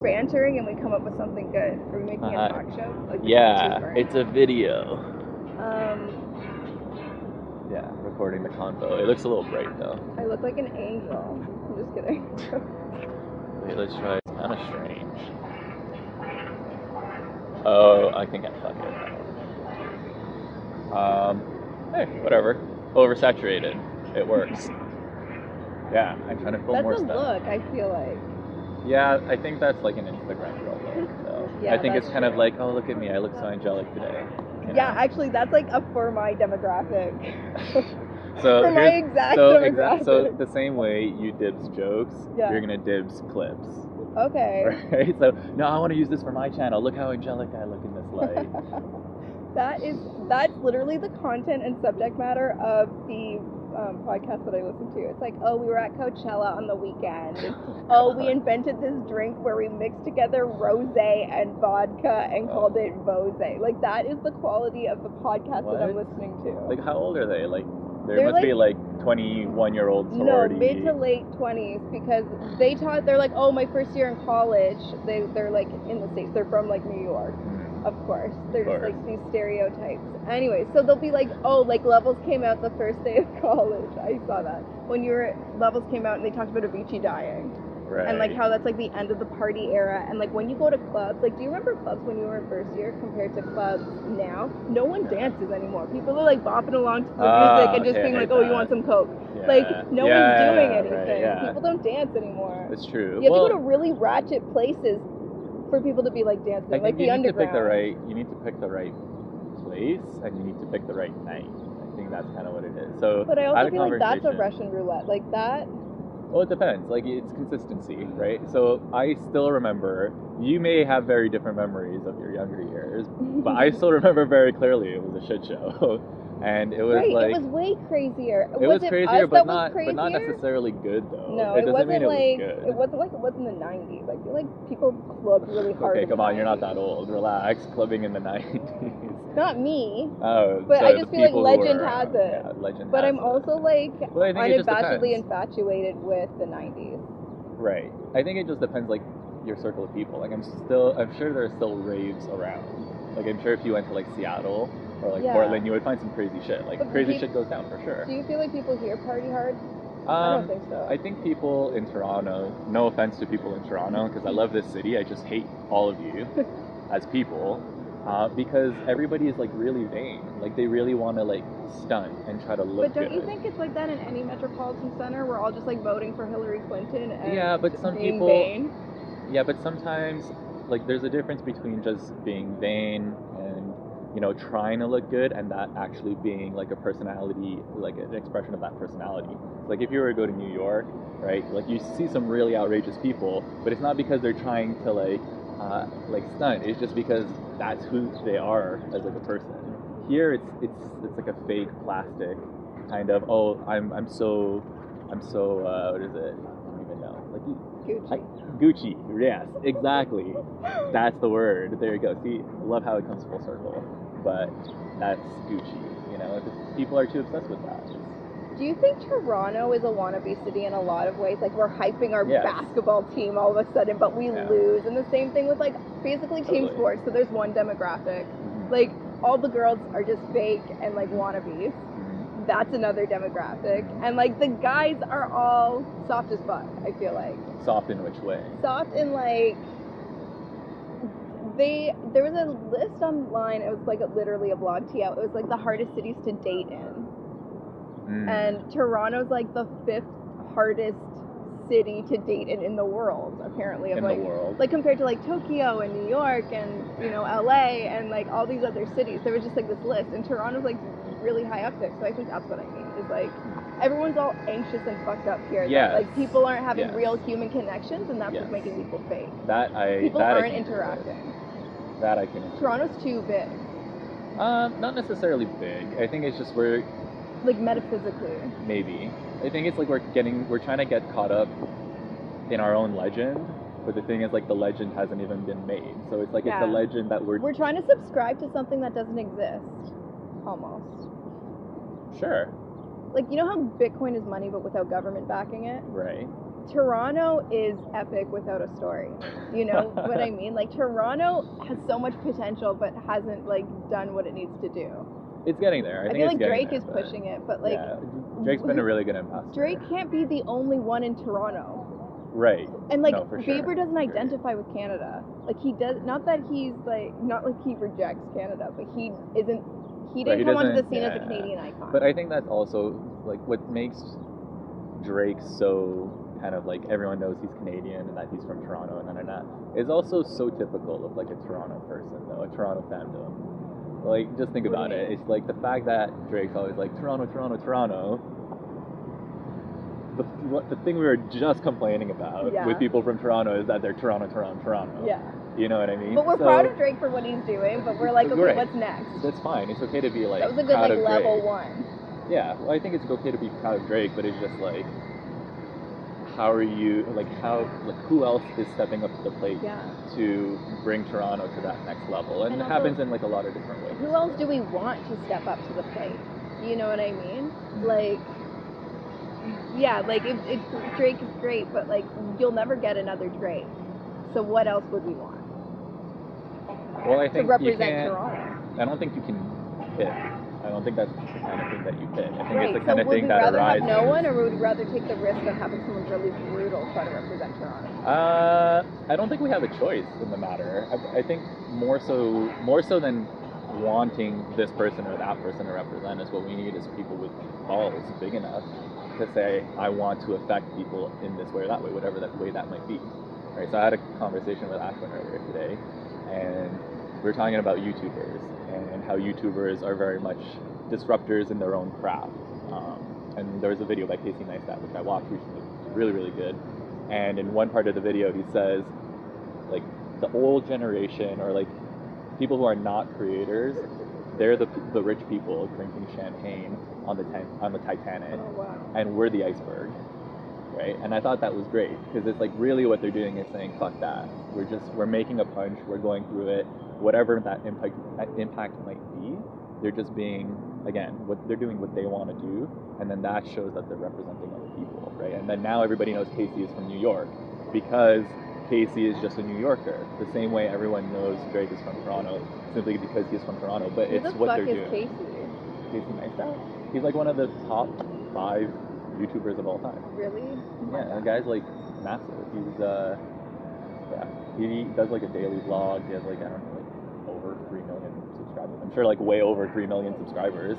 bantering and we come up with something good. Are we making a talk show? Like Yeah, it's a video. Yeah, recording the convo. It looks a little bright though. I look like an angel. I'm just kidding. Wait, let's try. It's kind of strange. Oh, I think I fucked it. Hey, whatever. Oversaturated. It works. Yeah, I'm trying to film more stuff. That's a look, I feel like. Yeah, I think that's like an Instagram girl look. So Yeah, I think it's kind of true. like, oh, look at me, I look so angelic today. Yeah, actually, that's like for my demographic. So for my exact demographic. So the same way you dibs jokes, you're gonna dibs clips. Okay. Right? So no, I want to use this for my channel. Look how angelic I look in this light. That's literally the content and subject matter of the podcast that I listen to. It's like, oh, we were at Coachella on the weekend. And, oh, we invented this drink where we mixed together rosé and vodka and called it Vosé. Like, that is the quality of the podcast that I'm listening to. Like, how old are they? Like, there must be like 21-year-old sorority. No, mid to late 20s, because they're like, oh, my first year in college. They're like in the States. They're from like New York. Of course. They're just like these stereotypes. Anyway, so they'll be like, oh, like Levels came out the first day of college. I saw that. When Levels came out and they talked about Avicii dying. Right. And like how that's like the end of the party era. And like when you go to clubs, like do you remember clubs when you were in first year compared to clubs now? No one dances anymore. People are like bopping along to the music and just being like, oh, you want some Coke? Yeah. Like no one's doing anything. Right, People don't dance anymore. That's true. You have to go to really ratchet places for people to be like dancing, like the underground. You need to pick the right place, and you need to pick the right night. I think that's kind of what it is. So, but I also feel like that's a Russian roulette, like that. Well, it depends. Like, it's consistency, right? So I still remember. You may have very different memories of your younger years, but I still remember very clearly it was a shit show. And it was like... it was way crazier. It was crazier, but not necessarily good, though. No, it wasn't like... It wasn't like it was in the 90s. I feel like people clubbed really hard. Okay, come on, you're not that old. Relax. Clubbing in the 90s. Not me. Oh, but I just feel like legend has it. Yeah, legend but has I'm also like unabashedly infatuated with the 90s. Right. I think it just depends, like, your circle of people. Like, I'm sure there are still raves around. Like, I'm sure if you went to, like, Seattle or, like, Portland, you would find some crazy shit. Like, crazy shit goes down for sure. Do you feel like people here party hard? I don't think so. I think people in Toronto, no offense to people in Toronto, because I love this city, I just hate all of you as people, because everybody is, like, really vain. Like, they really want to, like, stunt and try to look good. But don't you think it's like that in any metropolitan center? We're all just, like, voting for Hillary Clinton and but some being people... vain? Yeah, but sometimes, like, there's a difference between just being vain and, you know, trying to look good and that actually being, like, a personality, like, an expression of that personality. Like, if you were to go to New York, right, like, you see some really outrageous people, but it's not because they're trying to, like stunt. It's just because that's who they are as, like, a person. Here, it's like a fake plastic kind of, oh, I'm so, what is it? I don't even know. Like, Gucci, yes, exactly. That's the word. There you go. See, love how it comes full circle. But that's Gucci, you know? People are too obsessed with that. Do you think Toronto is a wannabe city in a lot of ways? Like, we're hyping our basketball team all of a sudden, but we lose. And the same thing with, like, basically team sports. So there's one demographic. Like, all the girls are just fake and, like, wannabes. That's another demographic. And, like, the guys are all soft as fuck, I feel like. Soft in which way? Soft in, like... There was a list online, it was, like, literally a blog tee out. It was, like, the hardest cities to date in. And Toronto's, like, the 5th hardest city to date in the world, apparently. In the world? Like, compared to, like, Tokyo and New York and, you know, LA and, like, all these other cities. There was just, like, this list. And Toronto's, like, really high up there. So I think that's what I mean. Is, like, everyone's all anxious and fucked up here. Yes. That, like, people aren't having real human connections, and that's what's making people fake. People aren't interacting. That I can. Toronto's too big. Not necessarily big. I think it's just we're... Like, metaphysically. Maybe. I think it's like we're trying to get caught up in our own legend, but the thing is, like, the legend hasn't even been made. So it's like it's a legend that we're trying to subscribe to something that doesn't exist. Almost. Sure. Like, you know how Bitcoin is money but without government backing it? Right. Toronto is epic without a story. You know what I mean? Like, Toronto has so much potential, but hasn't, like, done what it needs to do. It's getting there. I feel like it's Drake there, is pushing it, but, like... Yeah, Drake's been a really good ambassador. Drake can't be the only one in Toronto. Right. And, like, no, for Bieber sure. doesn't identify with Canada. Like, he does... Not that he's, like... Not like he rejects Canada, but he isn't... He didn't come onto the scene as a Canadian icon. But I think that's also, like, what makes Drake so... kind of like everyone knows he's Canadian and that he's from Toronto and is also so typical of like a Toronto person though, a Toronto fandom. Like, just think about it. It's like the fact that Drake's always like Toronto, Toronto, Toronto. The thing we were just complaining about with people from Toronto is that they're Toronto, Toronto, Toronto. Yeah. You know what I mean? But we're proud of Drake for what he's doing, but we're like, okay, what's next? That's fine. It's okay to be like that was a good proud like of level Drake. one. Yeah, well, I think it's okay to be proud of Drake, but it's just like, how are you, like, who else is stepping up to the plate to bring Toronto to that next level? And it also, happens in, like, a lot of different ways. Who else do we want to step up to the plate? You know what I mean? Like, yeah, like, if Drake is great, but, like, you'll never get another Drake. So what else would we want? Well, I think to represent Toronto. I don't think you can pick. I don't think that's the kind of thing that you pick. I think right. it's the kind of thing that arises. So would we rather have no one, or would we rather take the risk of having someone really brutal try to represent Toronto? I don't think we have a choice in the matter. I think more so than wanting this person or that person to represent us, what we need is people with balls big enough to say, I want to affect people in this way or that way, whatever that way that might be. Right. So I had a conversation with Ashwin earlier today, and we were talking about YouTubers and how YouTubers are very much disruptors in their own craft. And there was a video by Casey Neistat, which I watched recently, really, really good. And in one part of the video, he says, like, the old generation, or like people who are not creators, they're the rich people drinking champagne on the Titanic, and we're the iceberg, right? And I thought that was great, because it's like really what they're doing is saying, fuck that. We're making a punch, we're going through it, whatever that impact might be, they're just being, again, they're doing what they want to do, and then that shows that they're representing other people, right? And then now everybody knows Casey is from New York, because Casey is just a New Yorker, the same way everyone knows Drake is from Toronto, simply because he's from Toronto, but it's what they're doing. Who the fuck is Casey? Casey Neistat? He's like one of the top 5 YouTubers of all time. Really? Yeah, and the guy's like massive. He's he does like a daily vlog. He has like, I don't know, like over 3 million subscribers. I'm sure like way over 3 million subscribers.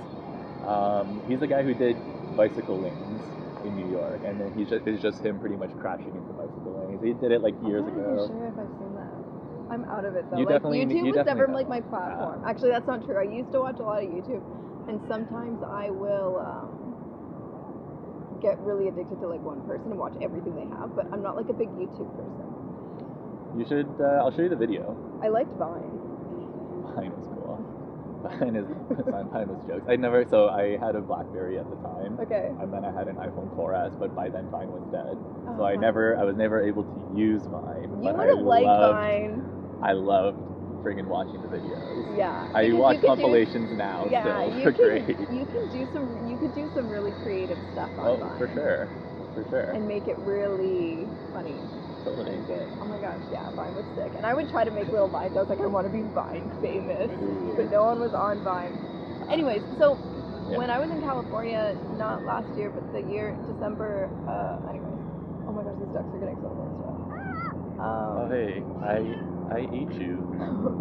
He's the guy who did bicycle lanes in New York, and then it's just him pretty much crashing into bicycle lanes. He did it like years ago. I'm not sure if I've seen that. I'm out of it though. YouTube was never like my platform. Actually, that's not true. I used to watch a lot of YouTube, and sometimes I will get really addicted to like one person and watch everything they have. But I'm not like a big YouTube person. You should. I'll show you the video. I liked Vine. Vine was cool. Vine was jokes. So I had a BlackBerry at the time. Okay. And then I had an iPhone 4S, but by then Vine was dead. So I was never able to use Vine. You would have liked Vine. I loved friggin' watching the videos. Yeah. I watch compilations now still. They're great. You could do some really creative stuff on Vine. For sure. And make it really funny. Totally. Good. Oh my gosh, yeah, Vine was sick. And I would try to make little Vines. I was like, I want to be Vine famous. But no one was on Vine. Anyways, so when I was in California, not last year, but the year, December, anyways. Oh my gosh, these ducks are getting so close to us. Hey, I ate you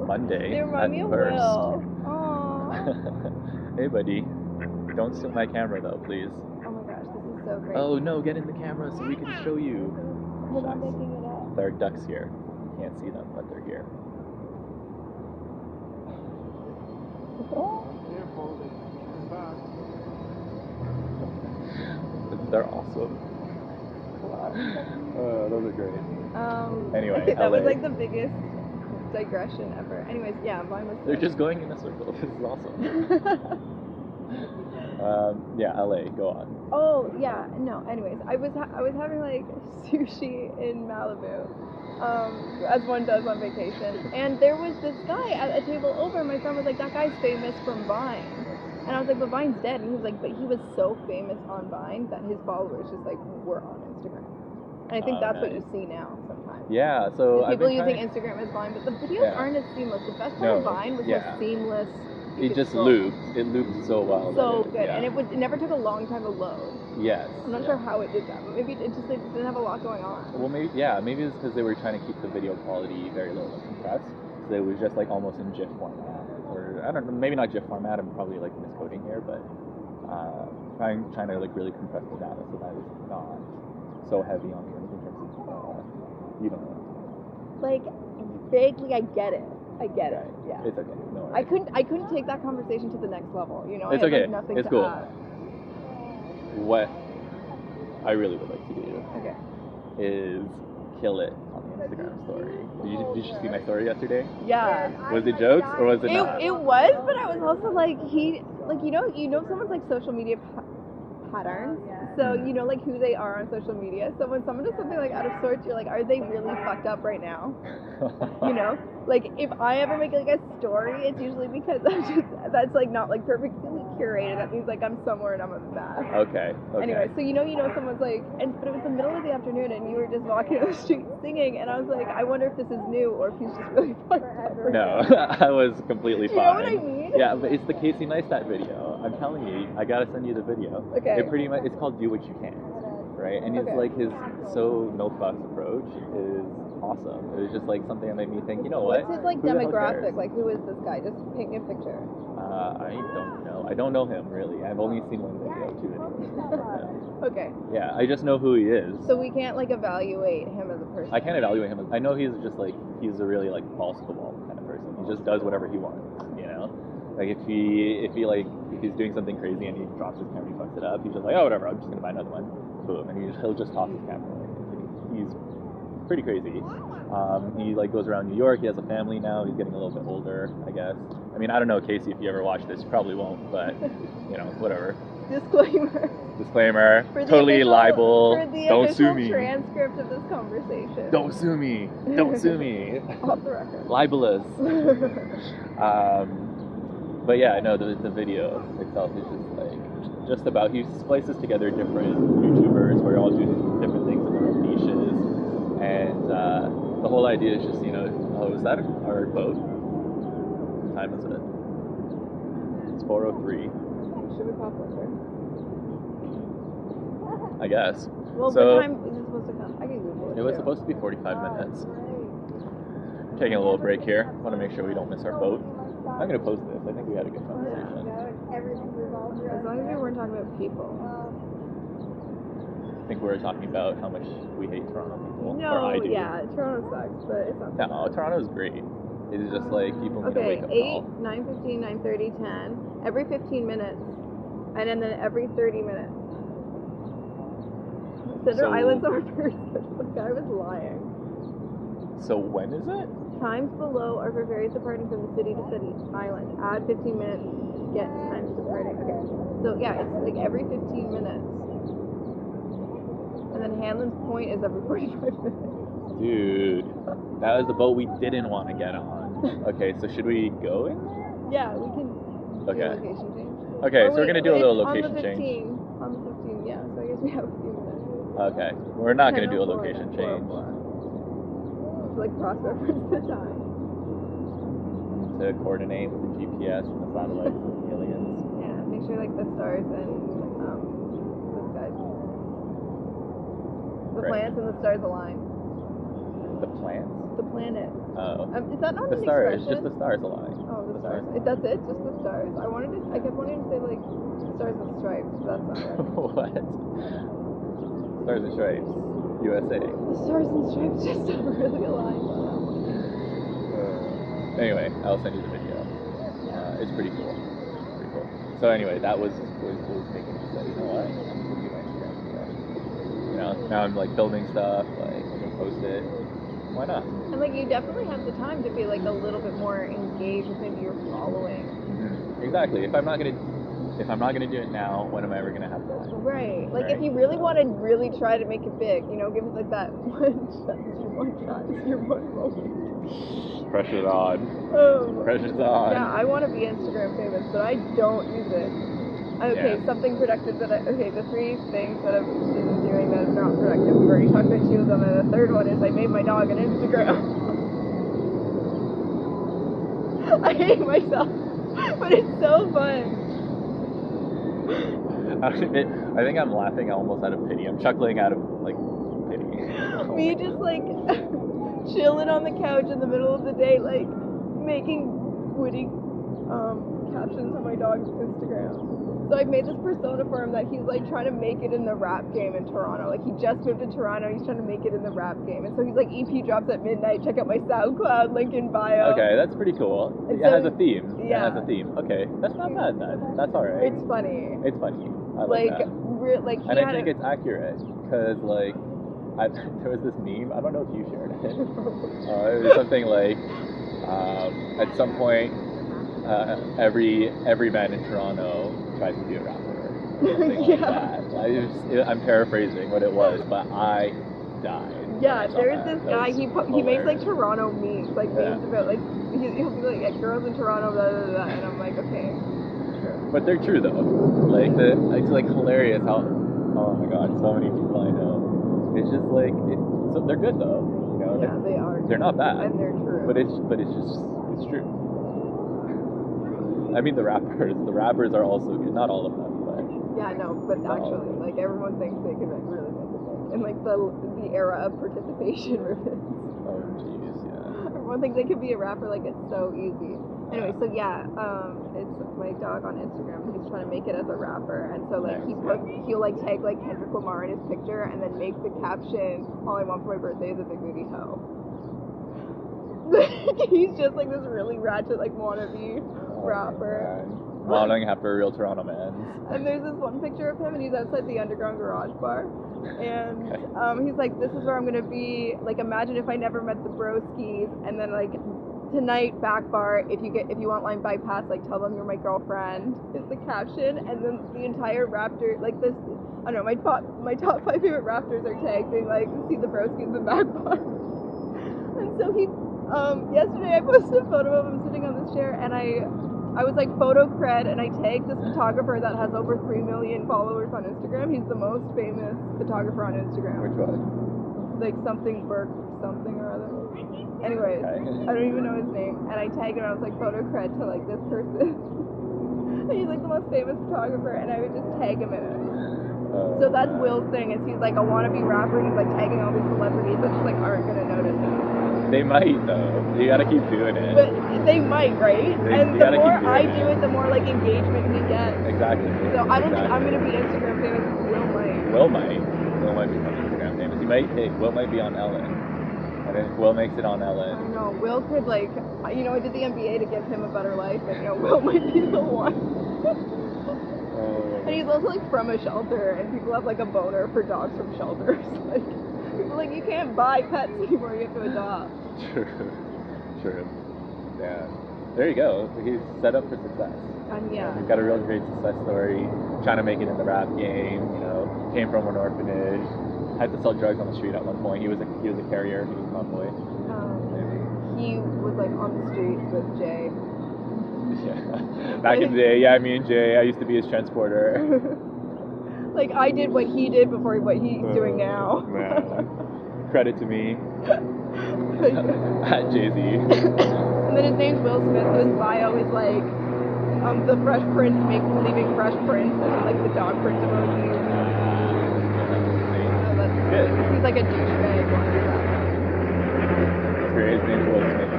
Monday. They remind me of Will. Aww. Hey, buddy. Don't steal my camera, though, please. Oh my gosh, this is so great. Oh, no, get in the camera so we can show you. Hold on, making it up. There are ducks here. You can't see them, but they're here. They're awesome. Wow. Those are great. Anyway, that was like the biggest digression ever. Anyways, yeah, Vine was. They're just going in a circle. This is awesome. Yeah, LA. Go on. Oh yeah, no. Anyways, I was having like sushi in Malibu, as one does on vacation, and there was this guy at a table over. And my friend was like, "That guy's famous from Vine," and I was like, "But Vine's dead." And he was like, "But he was so famous on Vine that his followers just like were on Instagram." And I think that's what nice. you see now sometimes. Yeah, so people using Instagram as Vine, but the videos aren't as seamless. The best part of Vine was the seamless. It just looped. It looped so well. So good, and it never took a long time to load. Yes. I'm not sure how it did that, but maybe it didn't have a lot going on. Well, maybe it's because they were trying to keep the video quality very low and compressed, so it was just like almost in GIF format, or I don't know, maybe not GIF format. I'm probably like miscoding here, but trying to like really compress the data so that it's not so heavy on terms of you know. Like vaguely, I get it. Yeah. It's okay. No worries. I couldn't take that conversation to the next level. You know. It's I had, okay. Like, nothing it's to cool. add. What I really would like to do is kill it on the Instagram story. Did you see my story yesterday? Yeah. Was it jokes or was it not? It was, but I was also like you know someone's like social media patterns. So you know like who they are on social media. So when someone does something like out of sorts, you're like, are they really fucked up right now? You know, like if I ever make like a story, it's usually because that's like not like perfectly curated. That means like I'm somewhere and I'm a mess. Okay. Anyway, so you know someone's like, but it was the middle of the afternoon and you were just walking down the street singing, and I was like, I wonder if this is new or if he's just really fucked up. No, I was completely fine. You know what I mean? Yeah, but it's the Casey Neistat video. I'm telling you, I gotta send you the video. Okay. It's called Do What You Can, right? And it's like his so no fuss approach is awesome. It was just like something that made me think, you know what? What's his like demographic? Like who is this guy? Just paint me a picture. I don't know. I don't know him really. I've only seen one video, 2 videos. Okay. Yeah, I just know who he is. So we can't like evaluate him as a person. I can't evaluate him. I know he's just like he's a really like balls to the wall kind of person. He just does whatever he wants, you know. Like if he's doing something crazy and he drops his camera, he fucks it up. He's just like, oh whatever, I'm just gonna buy another one. Boom, and he'll just toss his camera away. He's pretty crazy. He like goes around New York. He has a family now. He's getting a little bit older, I guess. I mean, I don't know, Casey, if you ever watch this, you probably won't, but you know, whatever. Disclaimer. Totally libel. Don't sue me. Transcript of this conversation. Don't sue me. Don't sue me. Off the record. Libelous. But yeah, no, the video itself is just about, he splices together different YouTubers who are all doing different things in their own niches, and the whole idea is just, you know, is that our boat? What time is it? It's 4:03. Should we pop over? I guess. Well, so, what time is it supposed to come? I can Google it. It was supposed to be 45 minutes. Taking a little break here. Want to make sure we don't miss our boat. I'm going to post this. I think we had a good conversation. As long as we weren't talking about people. I think we were talking about how much we hate Toronto people. No, or I do. Yeah, Toronto sucks, but it's not. No, Toronto's great. It's just like people need a wake up call. 8, 9:15, 9:30, 10. Every 15 minutes. And then every 30 minutes. Center Island's our first. The guy was lying. So when is it? Times below are for ferries departing from the city to City Island. Add 15 minutes, get times departing. Okay. So yeah, it's like every 15 minutes. And then Hanlon's Point is every 45 minutes. Dude, that was the boat we didn't want to get on. Okay, so should we go in? Yeah, we can do a location change. Okay, so we're going to do a little location change. On the 15, yeah, so I guess we have a few minutes. Okay, we're not going to do a location change. To like cross-reference the time. To coordinate with the GPS from the satellites and the aliens. Yeah, make sure like the stars and the skies. The planets and the stars align. The plants? The planet. Oh. Is that not the an stars? expression? Just the stars align. Oh, the stars. That's it? Just the stars? I kept wanting to say like stars and stripes, but that's not right. What? Stars and Stripes, USA. The stars and stripes just don't really align. Anyway, I'll send you the video. It's pretty cool. So anyway, that was making me say, you know what? I'm gonna do my Instagram video. You know, now I'm like building stuff, like I'm gonna post it. Why not? And like you definitely have the time to be like a little bit more engaged with maybe your following. Mm-hmm. Exactly. If I'm not gonna do it now, when am I ever gonna have time? Right. Like if you really want to really try to make it big, you know, give it like that one shot. It's your one moment. Pressure's on. Pressure's on. Yeah, I want to be Instagram famous, but I don't use it. Okay, something productive the 3 things that I've been doing doing that are not productive. We've already talked about 2 of them, and the third one is I made my dog an Instagram. I hate myself, but it's so fun. I think I'm laughing almost out of pity. I'm chuckling out of like pity. Me just like chilling on the couch in the middle of the day, like making witty captions on my dog's Instagram. So I've made this persona for him that he's like trying to make it in the rap game in Toronto. Like he just moved to Toronto, he's trying to make it in the rap game. And so he's like, EP drops at midnight, check out my SoundCloud link in bio. Okay, that's pretty cool. And It has a theme. Yeah. It has a theme. Okay, that's not bad then. That's alright. It's funny. It's funny. I like that. Like he And I had think it's accurate, because like, there was this meme, I don't know if you shared it. It was something like, at some point, every man in Toronto tries to be a rapper. Something like that. I'm paraphrasing what it was, but I died. Yeah, there's this guy, he makes like Toronto memes, like memes about like, he'll be like, yeah, girls in Toronto, blah, blah, blah, and I'm like, okay. But they're true though. Like it's like hilarious how, oh my god, so many people I know. It's just like, so they're good though. You know, yeah, they are. They're not bad. And they're true. But it's true. I mean the rappers are also good. Not all of them, but. Yeah, no, but actually, like everyone thinks they can like really make it big. And like the era of participation ribbons. Oh jeez, yeah. Everyone thinks they can be a rapper, like it's so easy. Anyway, so yeah, it's my dog on Instagram. He's trying to make it as a rapper, and so like he'll like tag like Kendrick Lamar in his picture, and then make the caption, "All I want for my birthday is a big booty hoe." He's just like this really ratchet like wannabe rapper. Modeling after a real Toronto man. And there's this one picture of him, and he's outside the Underground Garage Bar, and he's like, "This is where I'm gonna be. Like, imagine if I never met the Broskis, and then like." Tonight, back bar, if you want line bypass, like tell them you're my girlfriend is the caption, and then the entire Raptor, like this, I don't know, my top 5 favorite Raptors are tagged being like, see the broskies in the back bar. And so he, yesterday I posted a photo of him sitting on this chair, and I was like photo cred, and I tagged this photographer that has over 3 million followers on Instagram. He's the most famous photographer on Instagram. Which one? Like something Burke, something or other. Anyways, I don't even know his name, and I tagged him, and I was like, photo cred to like this person. And he's like the most famous photographer, and I would just tag him in it. So that's Will's thing, is he's like a wannabe rapper, and he's like tagging all these celebrities that just like aren't gonna notice him. They might though. You gotta keep doing it. But they might, right? And the more I do it, the more like engagement he gets. Exactly. So I don't think I'm gonna be Instagram famous. Will might become Instagram famous. Will might be on Ellen. And if Will makes it on Ellen. I know, Will could like, I did the MBA to give him a better life, and Will might be the one. And he's also like from a shelter, and people have like a boner for dogs from shelters. Like, people are like, you can't buy pets anymore, you have to adopt. True. Yeah. There you go. He's set up for success. And yeah. He's got a real great success story, trying to make it in the rap game, came from an orphanage. Had to sell drugs on the street at one point. He was a carrier. He was a convoy. He was like on the streets with Jay. Yeah. Back in the day, yeah, me and Jay. I used to be his transporter. Like I did what he did before what he's doing now. Man. Credit to me. At Jay-Z. And then his name's Will Smith. So his bio is like the Fresh Prince leaving Fresh Prince, and then like the dog print emoji. Good. He's like a douchebag. Great. His name's Will Smith.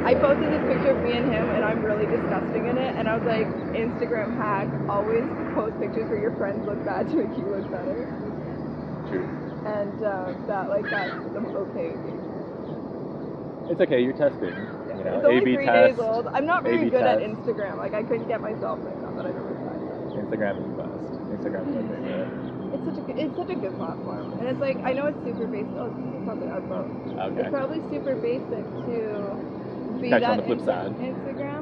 I posted this picture of me and him, and I'm really disgusting in it. And I was like, Instagram hack: always post pictures where your friends look bad to make you look better. True. And that's okay. It's okay. You're testing. It's only A/B 3 test. days old. I'm not very A/B good at test. Instagram. Like I couldn't get myself like not that I've ever tried that. Instagram is the best. Instagram is my favorite. It's such a good platform, and it's like I know it's super basic. Oh, it's probably upvote. Okay. It's probably super basic to be Catch that on the flip side. Instagram,